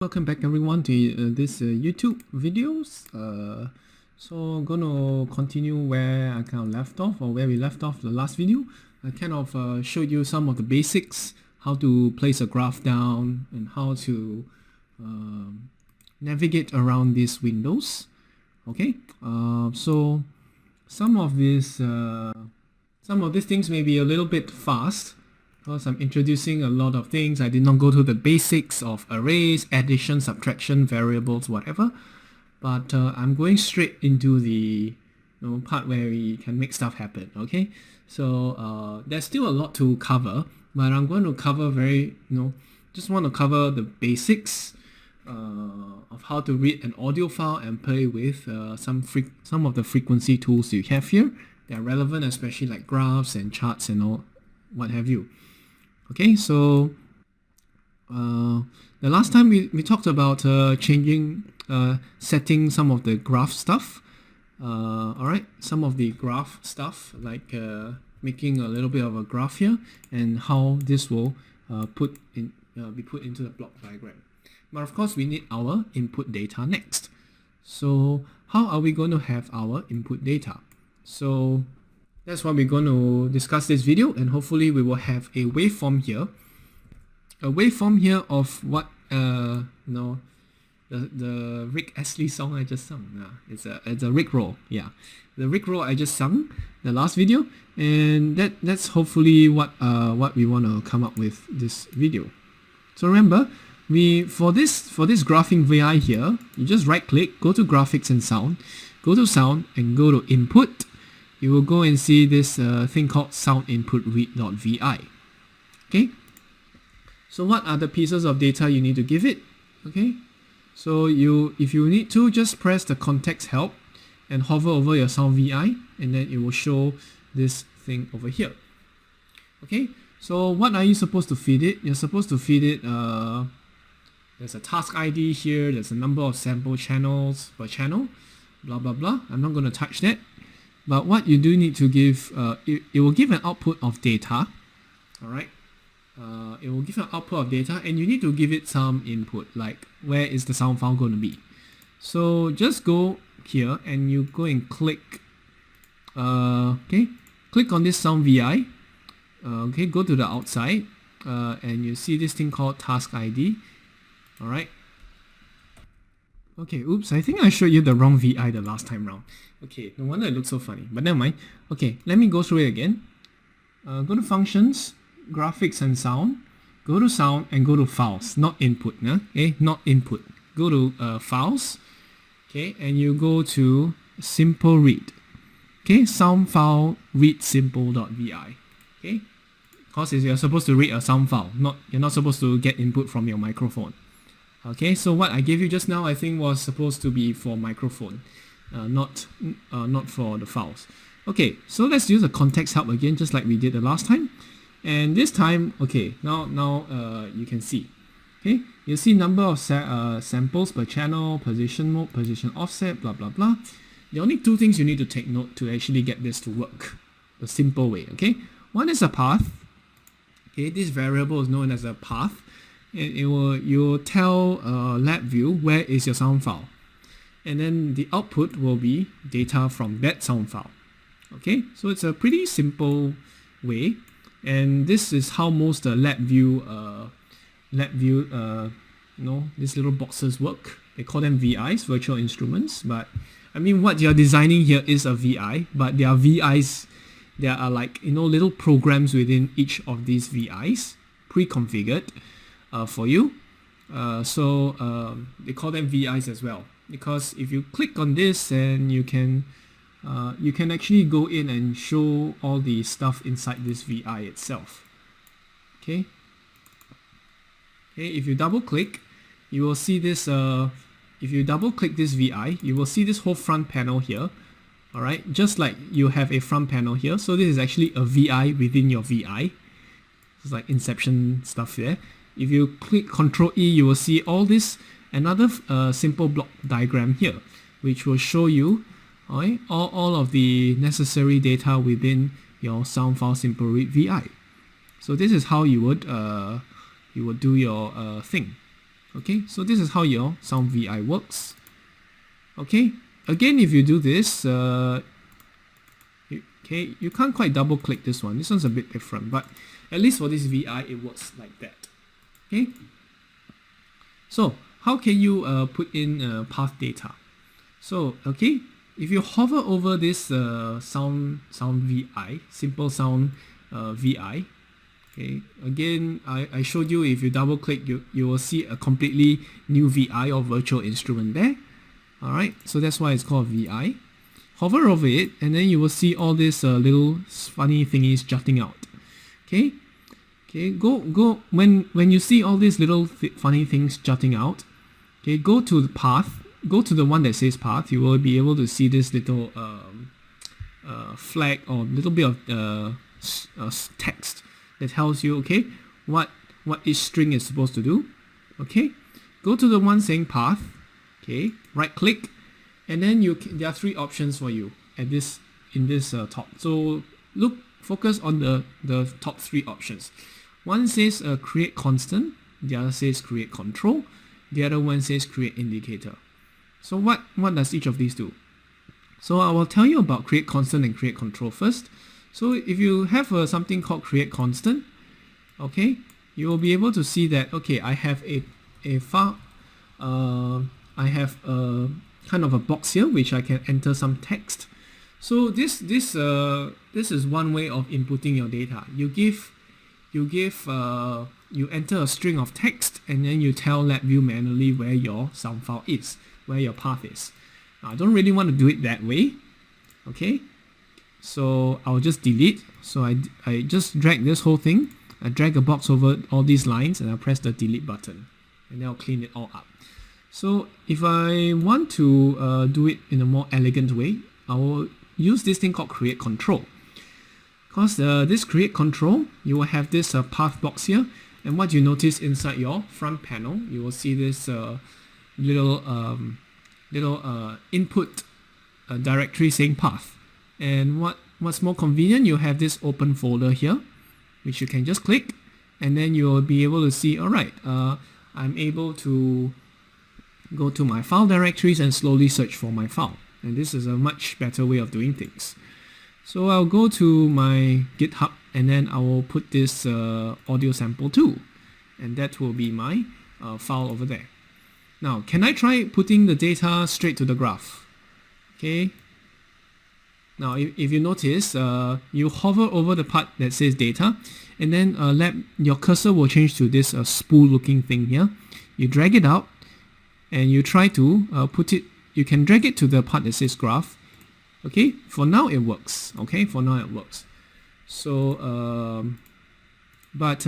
Welcome back everyone to this YouTube videos. So I'm gonna continue where I kind of left off, or where we left off the last video. I kind of showed you some of the basics, how to place a graph down and how to navigate around these windows. Okay, so some of these things may be a little bit fast, because I'm introducing a lot of things. I did not go to the basics of arrays, addition, subtraction, variables, whatever. But I'm going straight into the part where we can make stuff happen. Okay, so there's still a lot to cover, but I'm going to cover just want to cover the basics of how to read an audio file and play with some of the frequency tools you have here. They are relevant, especially like graphs and charts and all, what have you. Okay, so the last time we talked about setting some of the graph stuff. Alright, some of the graph stuff, like making a little bit of a graph here, and how this will be put into the block diagram. But of course, we need our input data next. So how are we going to have our input data? So that's what we're going to discuss this video, and hopefully we will have a waveform here. A waveform here of what the Rick Astley song I just sung. It's a Rick roll. Yeah, the Rick roll I just sung the last video, and that's hopefully what we want to come up with this video. So remember, for this graphing VI here, you just right click, go to graphics and sound, go to sound and go to input. You will go and see this thing called sound input read.vi. Okay, so what are the pieces of data you need to give it? Okay, so if you need to, just press the context help and hover over your sound VI, and then it will show this thing over here. Okay, so what are you supposed to feed it? You're supposed to feed it there's a task ID here, there's a number of sample channels per channel, blah blah blah. I'm not going to touch that. But what you do need to give, it will give an output of data. Alright, it will give an output of data, and you need to give it some input, like where is the sound file going to be. So just go here and you go and click, click on this sound VI. Okay, go to the outside, and you see this thing called task ID. Alright. Okay, oops, I think I showed you the wrong VI the last time round. Okay, no wonder it looks so funny, but never mind. Okay, let me go through it again. Go to functions, graphics and sound. Go to sound and go to files, not input. Okay, not input. Go to files. Okay, and you go to simple read. Okay, sound file read simple.vi. Okay, because you're supposed to read a sound file, you're not supposed to get input from your microphone. Okay, so what I gave you just now, I think was supposed to be for microphone, not for the files. Okay, so let's use the context help again, just like we did the last time. And this time, okay, now you can see. Okay, you see number of samples per channel, position mode, position offset, blah blah blah. The only two things you need to take note to actually get this to work the simple way. Okay, one is a path. Okay, this variable is known as a path. You will tell LabVIEW where is your sound file, and then the output will be data from that sound file. Okay, so it's a pretty simple way, and this is how most LabVIEW these little boxes work. They call them VIs, virtual instruments, but I mean what you're designing here is a VI, but they are VIs. There are like little programs within each of these VIs pre-configured for you. So they call them VIs as well, because if you click on this, and you can actually go in and show all the stuff inside this VI itself. Okay, if you double click, you will see this. If you double click this VI, you will see this whole front panel here. Alright, just like you have a front panel here, so this is actually a VI within your VI. It's like Inception stuff there. If you click Ctrl E, you will see all this, another simple block diagram here, which will show you all of the necessary data within your sound file simple read VI. So this is how you would do your thing. Okay, so this is how your sound VI works. Okay, again, if you do this, okay, you can't quite double click this one. This one's a bit different, but at least for this VI, it works like that. Okay, so how can you put in path data? So, okay, if you hover over this sound VI, simple sound VI, okay, again, I showed you if you double click, you will see a completely new VI or virtual instrument there. Alright, so that's why it's called VI. Hover over it, and then you will see all these little funny thingies jutting out. Okay, go when you see all these little funny things jutting out. Okay, go to the path. Go to the one that says path. You will be able to see this little flag or little bit of text that tells you, okay, what each string is supposed to do. Okay, go to the one saying path. Okay, right click, and then there are three options for you at this top. So focus on the top three options. One says create constant, the other says create control, the other one says create indicator. So what does each of these do? So I will tell you about create constant and create control first. So if you have something called create constant, okay, you will be able to see that, okay, I have a file, I have a kind of a box here which I can enter some text. So this is one way of inputting your data. You enter a string of text, and then you tell LabVIEW manually where your sound file is, where your path is. Now, I don't really want to do it that way. Okay, so I'll just delete. So I just drag this whole thing. I drag a box over all these lines, and I press the delete button, and then I'll clean it all up. So if I want to do it in a more elegant way, I will use this thing called create control. Because this create control, you will have this path box here, and what you notice inside your front panel, you will see this little input directory saying path. And what's more convenient, you have this open folder here, which you can just click, and then you will be able to see, alright, I'm able to go to my file directories and slowly search for my file. And this is a much better way of doing things. So I'll go to my GitHub, and then I will put this audio sample 2, and that will be my file over there. Now, can I try putting the data straight to the graph? Okay. Now, if you notice, you hover over the part that says data, and then your cursor will change to this spool looking thing here. You drag it out, and you try to put it, you can drag it to the part that says graph. Okay, for now it works. Okay, for now it works. So, let's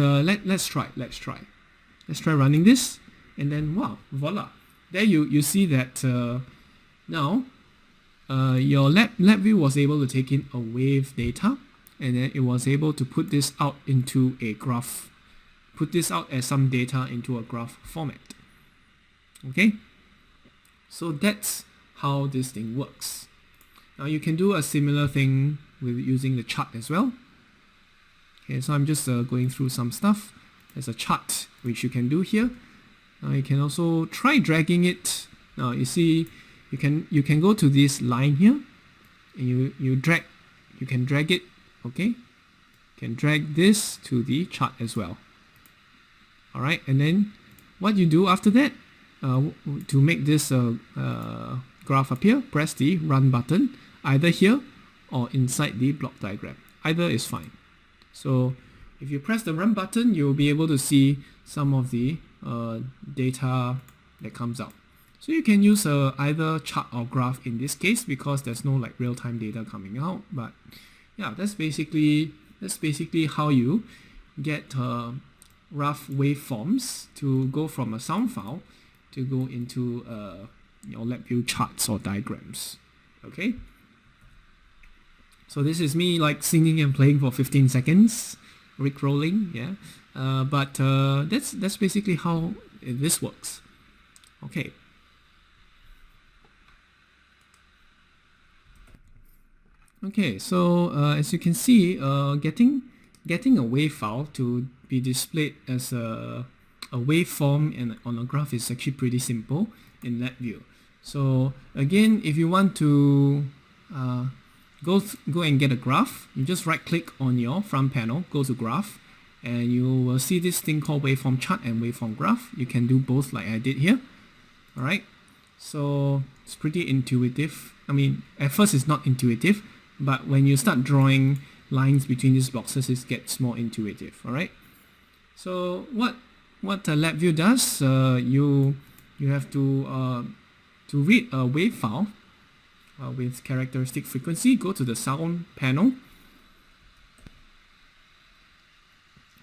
try. Let's try running this, and then wow, voila! There you see that now your LabVIEW was able to take in a wave data, and then it was able to put this out into a graph, put this out as some data into a graph format. Okay, so that's how this thing works. Now you can do a similar thing with using the chart as well. Okay, so I'm just going through some stuff. There's a chart which you can do here. Now you can also try dragging it. Now you see, you can go to this line here, and you can drag it. Okay, you can drag this to the chart as well. All right, and then what you do after that, to make this graph appear, press the run button either here or inside the block diagram. Either is fine. So if you press the run button, you'll be able to see some of the data that comes out. So you can use either chart or graph in this case, because there's no like real-time data coming out. But yeah, that's basically how you get rough waveforms to go from a sound file to go into your LabVIEW charts or diagrams. Okay, so this is me like singing and playing for 15 seconds, Rickrolling, yeah. But that's basically how this works. Okay. Okay, so as you can see, getting a wave file to be displayed as a a waveform and on a graph is actually pretty simple in LabVIEW. So again, if you want to go and get a graph, you just right click on your front panel, go to graph, and you will see this thing called waveform chart and waveform graph. You can do both like I did here. Alright, so it's pretty intuitive. I mean, at first it's not intuitive, but when you start drawing lines between these boxes, it gets more intuitive. Alright, so what LabVIEW does, you have to read a wave file with characteristic frequency. Go to the sound panel,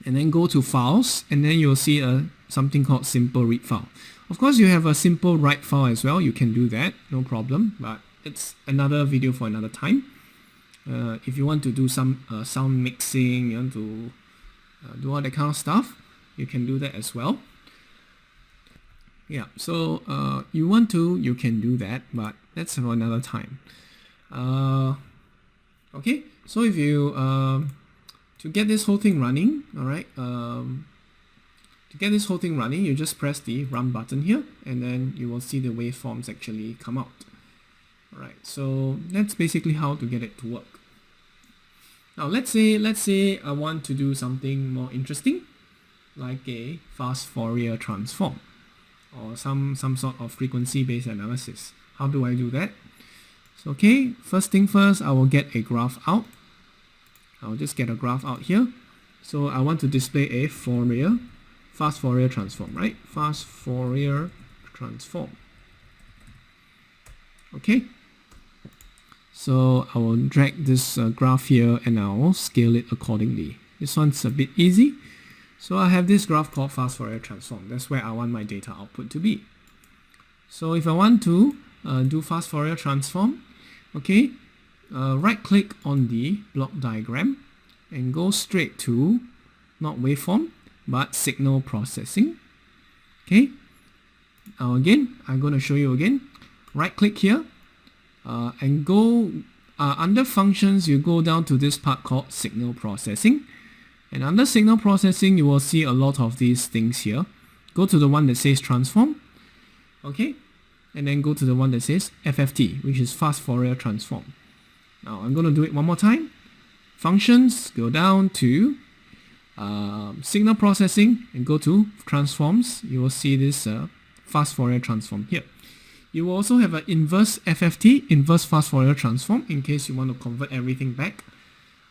and then go to files, and then you'll see something called simple read file. Of course, you have a simple write file as well. You can do that, no problem, but it's another video for another time. If you want to do some sound mixing, you want to do all that kind of stuff, you can do that as well. Yeah, so you can do that, but that's for another time. Okay, so if you to get this whole thing running, alright, to get this whole thing running, you just press the run button here, and then you will see the waveforms actually come out. Alright, so that's basically how to get it to work. Now let's say I want to do something more interesting, like a fast Fourier transform, or some sort of frequency-based analysis. How do I do that? So okay, first thing first, I will get a graph out. I'll just get a graph out here. So I want to display a fast Fourier transform, right? Fast Fourier transform. Okay. So I will drag this graph here and I will scale it accordingly. This one's a bit easy. So I have this graph called Fast Fourier Transform. That's where I want my data output to be. So if I want to do Fast Fourier Transform, okay, right click on the block diagram and go straight to not waveform but signal processing. Okay, now again I'm going to show you again. Right click here and go under functions, you go down to this part called signal processing, and under signal processing you will see a lot of these things here. Go to the one that says transform, okay, and then go to the one that says FFT, which is Fast Fourier Transform. Now I'm going to do it one more time. Functions, go down to signal processing and go to transforms. You will see this Fast Fourier Transform here. You will also have an inverse FFT, inverse Fast Fourier Transform, in case you want to convert everything back.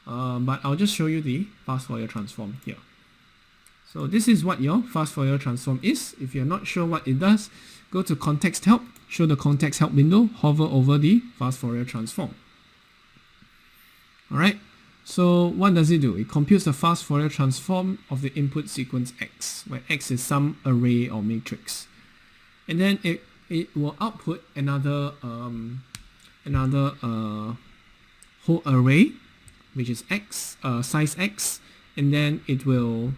But I'll just show you the Fast Fourier Transform here. So this is what your Fast Fourier Transform is. If you're not sure what it does, go to Context Help, show the Context Help window, hover over the Fast Fourier Transform. Alright, so what does it do? It computes the Fast Fourier Transform of the input sequence X, where X is some array or matrix. And then it will output another whole array, which is X, size X, and then it will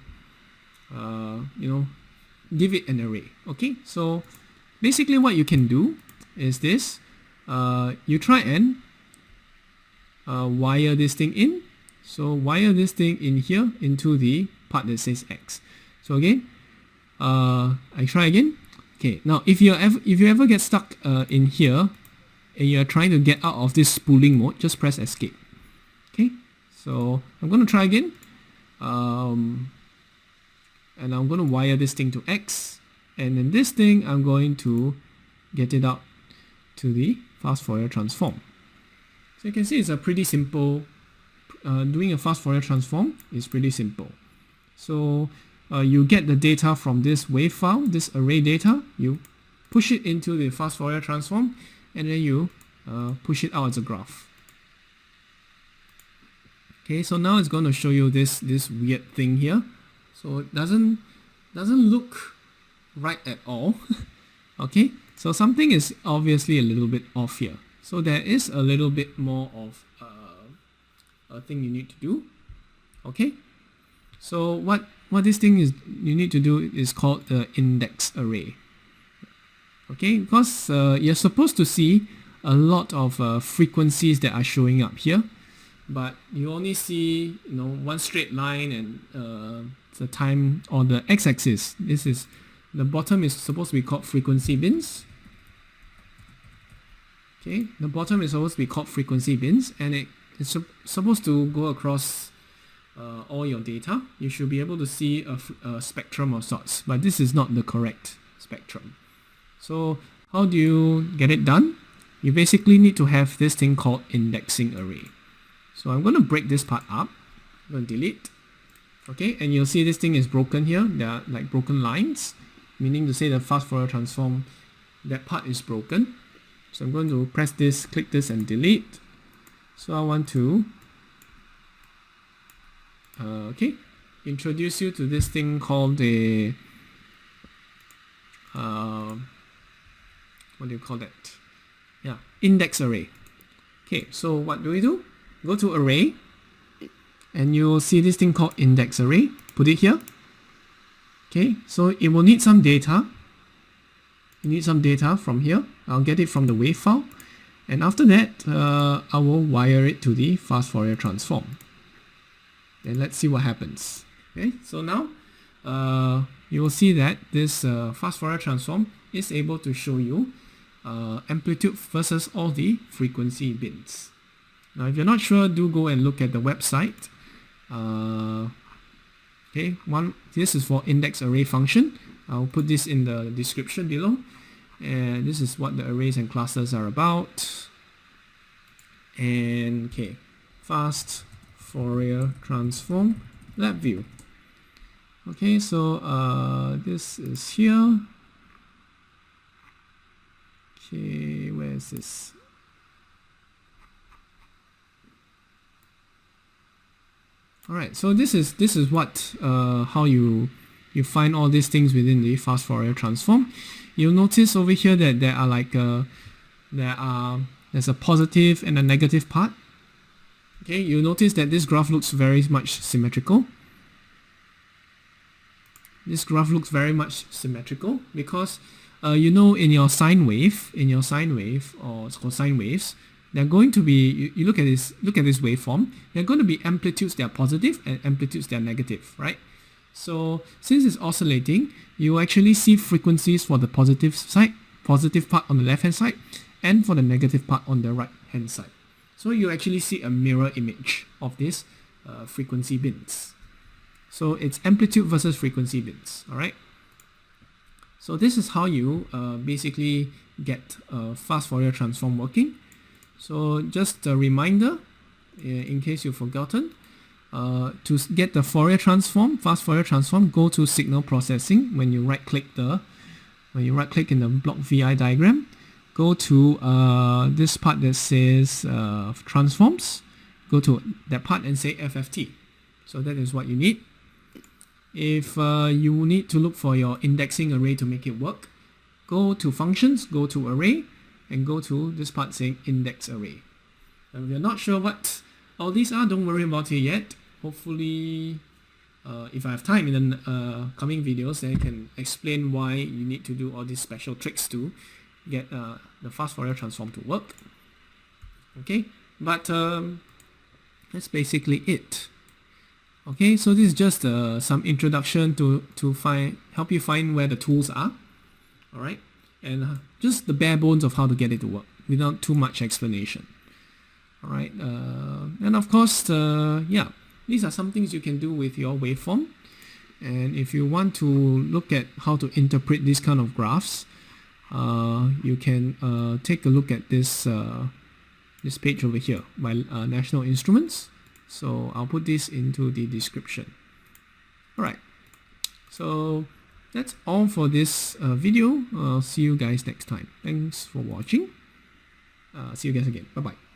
give it an array. Okay, so basically what you can do is this. You try and wire this thing in. So wire this thing in here into the part that says X. So again, I try again. Okay, now if you ever get stuck in here and you're trying to get out of this spooling mode, just press escape. Okay, so I'm going to try again. And I'm going to wire this thing to X, and then this thing I'm going to get it out to the Fast Fourier Transform. So you can see it's a pretty simple, doing a Fast Fourier Transform is pretty simple. So you get the data from this wave file, this array data, you push it into the Fast Fourier Transform, and then you push it out as a graph. Okay, so now it's going to show you this weird thing here. So it doesn't look right at all. Okay, so something is obviously a little bit off here. So there is a little bit more of a thing you need to do. Okay, so what this thing is you need to do is called the index array. Okay, because you're supposed to see a lot of frequencies that are showing up here, but you only see one straight line and the time or the x-axis. This is the bottom is supposed to be called frequency bins. Okay, the bottom is supposed to be called frequency bins, and it is supposed to go across all your data. You should be able to see a spectrum of sorts, but this is not the correct spectrum. So how do you get it done? You basically need to have this thing called indexing array. So I'm going to break this part up. I'm going to delete. Okay, and you'll see this thing is broken here. There are like broken lines, meaning to say the fast Fourier transform, that part is broken. So I'm going to press this, click this and delete. So I want to introduce you to this thing called a what do you call that? Yeah, index array. Okay, so what do we do? Go to array and you'll see this thing called index array. Put it here. Okay, so it will need some data. You need some data from here. I'll get it from the Wav file, and after that I will wire it to the Fast Fourier Transform, and let's see what happens. Okay, so now you will see that this Fast Fourier Transform is able to show you amplitude versus all the frequency bins. Now if you're not sure, do go and look at the website. Okay, this is for index array function. I'll put this in the description below, and this is what the arrays and classes are about. And okay, Fast Fourier Transform lab view. Okay, so this is here. Okay, where is this? All right, so this is what how you find all these things within the Fast Fourier Transform. You'll notice over here that there are like there's a positive and a negative part. Okay, you'll notice that this graph looks very much symmetrical. This graph looks very much symmetrical because you know, in your sine wave, or it's called sine waves, they're going to be, you look at this waveform, they're going to be amplitudes that are positive and amplitudes that are negative, right? So since it's oscillating, you actually see frequencies for the positive side, positive part on the left hand side, and for the negative part on the right hand side. So you actually see a mirror image of this frequency bins. So it's amplitude versus frequency bins, alright? So this is how you basically get Fast Fourier Transform working. So just a reminder, in case you've forgotten, to get the Fourier Transform, Fast Fourier Transform, go to Signal Processing. When you right click in the block VI diagram, go to this part that says Transforms. Go to that part and say FFT. So that is what you need. If you need to look for your indexing array to make it work, go to Functions, go to Array, and go to this part saying Index Array. If you're not sure what all these are, don't worry about it yet. Hopefully, if I have time in the coming videos, then I can explain why you need to do all these special tricks to get the Fast Fourier Transform to work. Okay, but that's basically it. Okay, so this is just some introduction to help you find where the tools are. All right, and just the bare bones of how to get it to work without too much explanation. All right, and of course, yeah, these are some things you can do with your waveform. And if you want to look at how to interpret these kind of graphs, you can take a look at this this page over here by National Instruments. So I'll put this into the description. Alright, so that's all for this video. I'll see you guys next time. Thanks for watching. See you guys again. Bye bye.